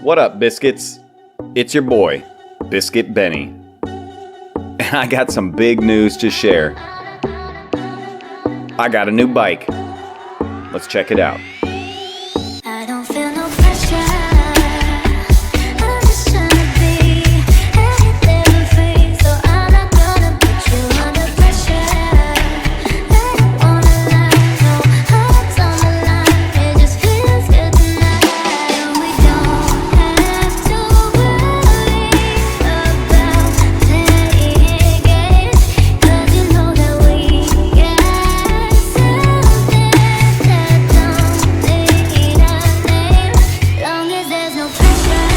What up, Biscuits? It's your boy, Biscuit Benny. And I got some big news to share. I got a new bike. Let's check it out. I don't feel no pressure. I'm just trying to be anything but free, so I'm not gonna put you under pressure. I don't wanna lie, no hearts on the line. It just feels good tonight. And we don't have to worry about playing games, 'cause you know that we got something that don't need a name, long as there's no pressure.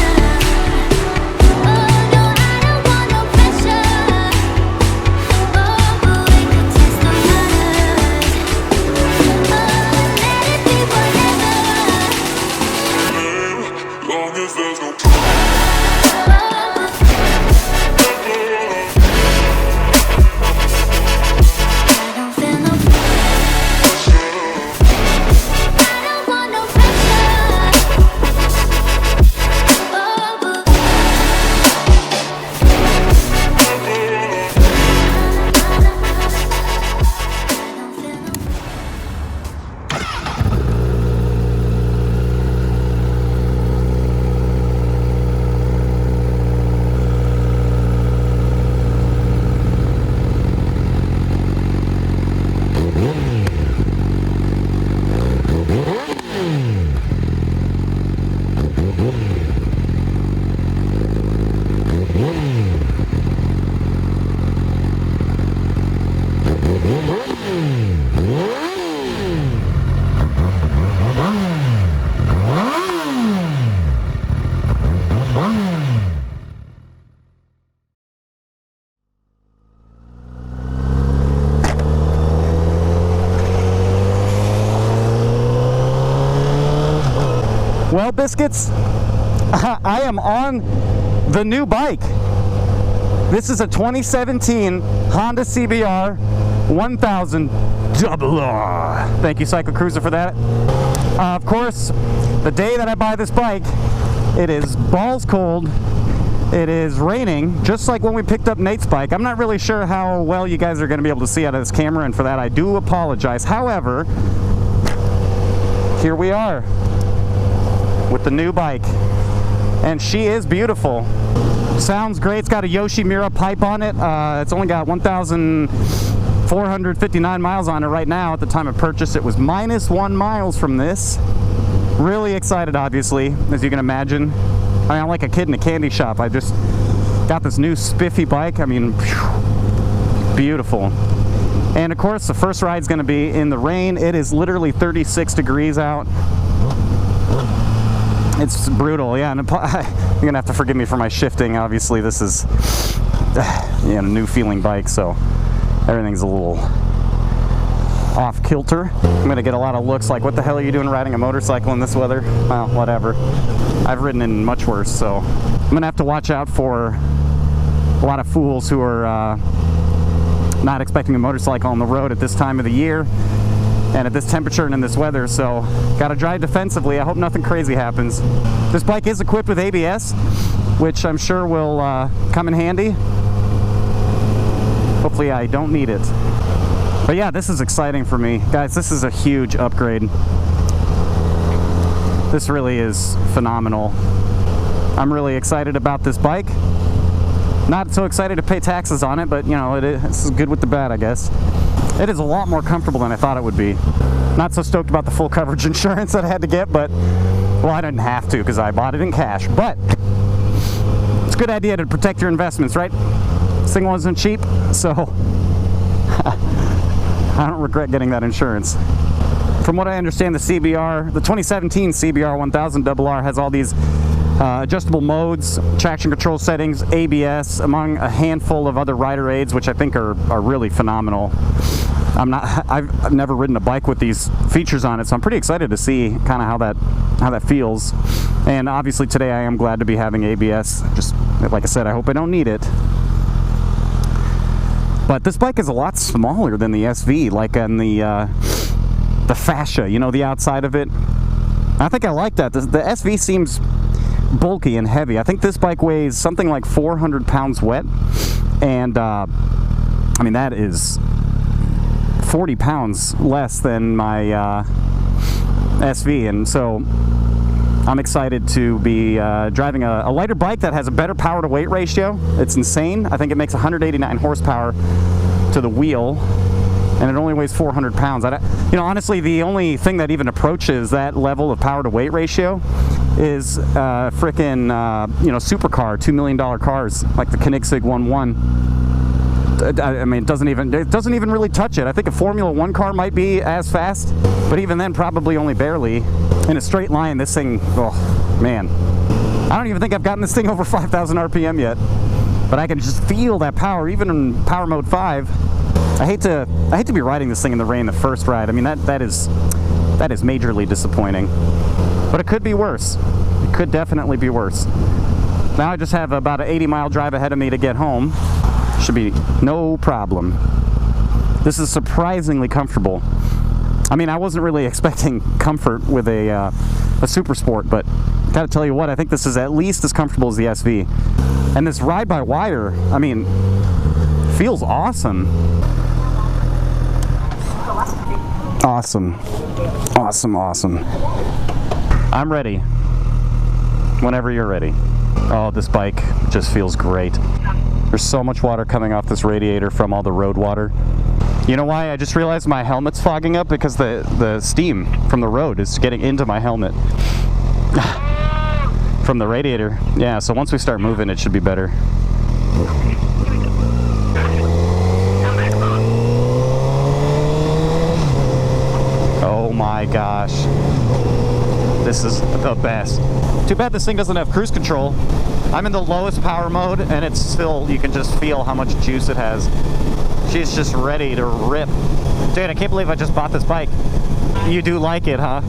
Oh no, I don't want no pressure. Oh, but we could test the waters. Oh, let it be whatever. Long as there's no Oh, I don't feel no pressure. I don't want no pressure. Oh, but Well, Biscuits, I am on the new bike. This is a 2017 Honda CBR1000RR. Thank you, Cycle Cruiser, for that. Of course, the day that I buy this bike, it is balls cold. It is raining, just like when we picked up Nate's bike. I'm not really sure how well you guys are going to be able to see out of this camera, and for that I do apologize. However, here we are with the new bike, and she is beautiful. Sounds great. It's got a Yoshimura pipe on it. It's only got 1,459 miles on it right now. At the time of purchase, it was -1 miles from this. Really excited, obviously, as you can imagine. I mean, I'm like a kid in a candy shop. I just got this new spiffy bike. I mean, phew, beautiful. And of course, the first ride's going to be in the rain. It is literally 36 degrees out. It's brutal, yeah, and you're gonna have to forgive me for my shifting. Obviously, this is a new feeling bike, so everything's a little off kilter. I'm gonna get a lot of looks like, what the hell are you doing riding a motorcycle in this weather? Well, whatever. I've ridden in much worse, so I'm gonna have to watch out for a lot of fools who are not expecting a motorcycle on the road at this time of the year and at this temperature and in this weather, so gotta drive defensively. I hope nothing crazy happens. This bike is equipped with ABS, which I'm sure will come in handy. Hopefully I don't need it. But yeah, this is exciting for me. Guys, this is a huge upgrade. This really is phenomenal. I'm really excited about this bike. Not so excited to pay taxes on it, but you know, this is good with the bad, I guess. It is a lot more comfortable than I thought it would be. Not so stoked about the full coverage insurance that I had to get, but, well, I didn't have to because I bought it in cash. But it's a good idea to protect your investments, right? This thing wasn't cheap, so I don't regret getting that insurance. From what I understand, the 2017 CBR1000RR has all these adjustable modes, traction control settings, ABS, among a handful of other rider aids, which I think are really phenomenal. I've never ridden a bike with these features on it, so I'm pretty excited to see kind of how that feels. And obviously today I am glad to be having ABS. Just like I said, I hope I don't need it. But this bike is a lot smaller than the SV, like on the fascia, you know, the outside of it. I think I like that. The SV seems bulky and heavy. I think this bike weighs something like 400 pounds wet, and I mean, that is 40 pounds less than my SV, and so I'm excited to be driving a lighter bike that has a better power to weight ratio. It's insane. I think it makes 189 horsepower to the wheel, and it only weighs 400 pounds. You know, honestly, the only thing that even approaches that level of power to weight ratio is frickin' you know, supercar, $2 million cars like the Koenigsegg 1.1. I mean, it doesn't even really touch it. I think a Formula One car might be as fast, but even then, probably only barely. In a straight line, this thing, oh man, I don't even think I've gotten this thing over 5,000 RPM yet. But I can just feel that power, even in Power Mode 5. I hate to be riding this thing in the rain the first ride. I mean, that is majorly disappointing. But it could be worse. It could definitely be worse. Now I just have about an 80-mile drive ahead of me to get home. Should be no problem. This is surprisingly comfortable. I mean, I wasn't really expecting comfort with a Super Sport, but gotta tell you what, I think this is at least as comfortable as the SV. And this ride-by-wire, I mean, feels awesome. Awesome. Awesome, awesome. I'm ready. Whenever you're ready. Oh, this bike just feels great. There's so much water coming off this radiator from all the road water. You know why? I just realized my helmet's fogging up because the steam from the road is getting into my helmet. From the radiator. Yeah, so once we start moving, it should be better. Oh my gosh. This is the best. Too bad this thing doesn't have cruise control. I'm in the lowest power mode, and it's still, you can just feel how much juice it has. She's just ready to rip. Dude, I can't believe I just bought this bike. You do like it, huh?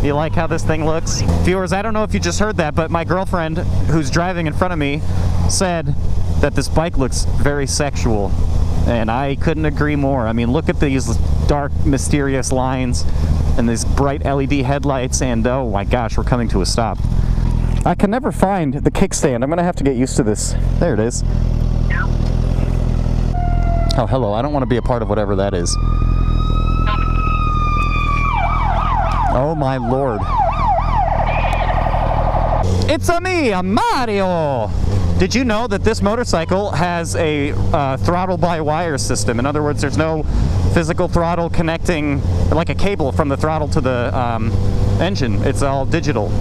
You like how this thing looks? Viewers, I don't know if you just heard that, but my girlfriend, who's driving in front of me, said that this bike looks very sexual. And I couldn't agree more. I mean, look at these dark, mysterious lines and these bright LED headlights, and oh my gosh, we're coming to a stop. I can never find the kickstand. I'm gonna have to get used to this. There it is. Oh, hello. I don't want to be a part of whatever that is. Oh my lord. It's me, Mario! Did you know that this motorcycle has a throttle-by-wire system? In other words, there's no physical throttle connecting, like a cable from the throttle to the engine. It's all digital.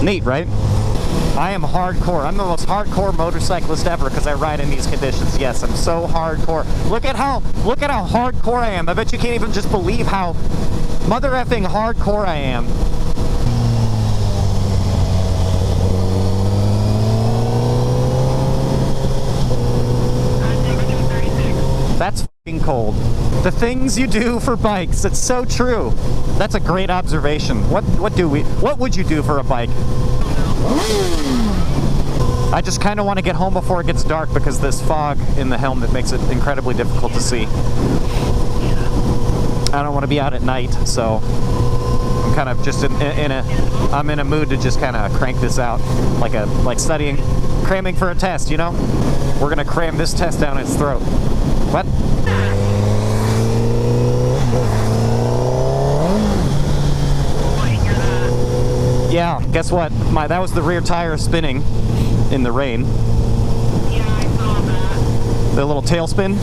Neat, right? I am hardcore. I'm the most hardcore motorcyclist ever because I ride in these conditions. Yes, I'm so hardcore. Look at how hardcore I am. I bet you can't even just believe how mother effing hardcore I am. That's fucking cold. The things you do for bikes, it's so true. That's a great observation. What would you do for a bike? I just kind of want to get home before it gets dark because this fog in the helmet makes it incredibly difficult to see. I don't want to be out at night, so I'm kind of just I'm in a mood to just kind of crank this out, like studying, cramming for a test, you know? We're gonna cram this test down its throat. What? Yeah, guess what? That was the rear tire spinning in the rain. Yeah, I saw that. The little tailspin.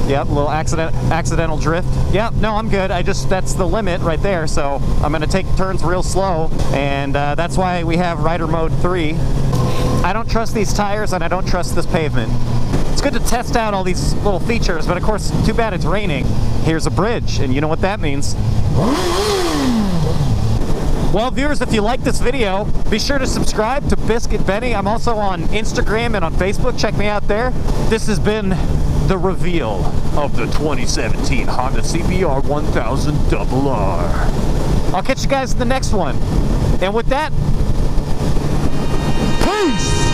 Yep, a little accidental drift. Yep, no, I'm good. That's the limit right there, so I'm gonna take turns real slow, and that's why we have Rider Mode 3. I don't trust these tires, and I don't trust this pavement. It's good to test out all these little features, but of course, too bad it's raining. Here's a bridge, and you know what that means. Well, viewers, if you like this video, be sure to subscribe to Biscuit Benny. I'm also on Instagram and on Facebook. Check me out there. This has been the reveal of the 2017 Honda CBR1000RR. I'll catch you guys in the next one. And with that, peace!